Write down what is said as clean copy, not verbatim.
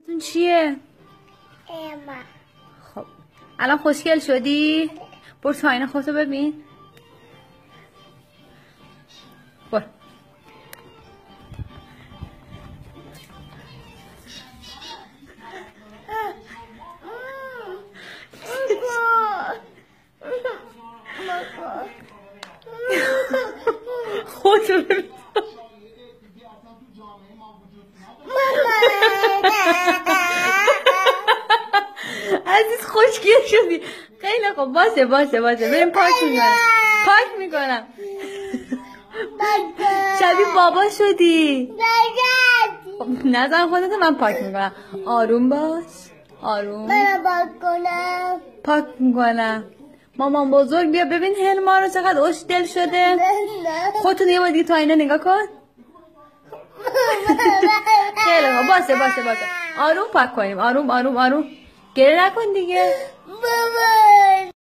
اون چیه؟ اما خب الان خوشگل شدی؟ برو تو آینه خودتو ببین. برو. خودتو ببین. عزیز خوشگل شدی. خیلی خوب. باشه بریم پاک میکنم. شبیه بابا شدی. خب نزن خودتو، من پاک میکنم. آروم باش. آروم. پاک میکنم. مامان بزرگ بیا ببین هلما رو چقدر خوشگل شده. خودتو یه بار دیگه تو آینه نگاه کن. خیلی خوب. باشه آروم پاک کنیم. آروم گریه نکن دیگه.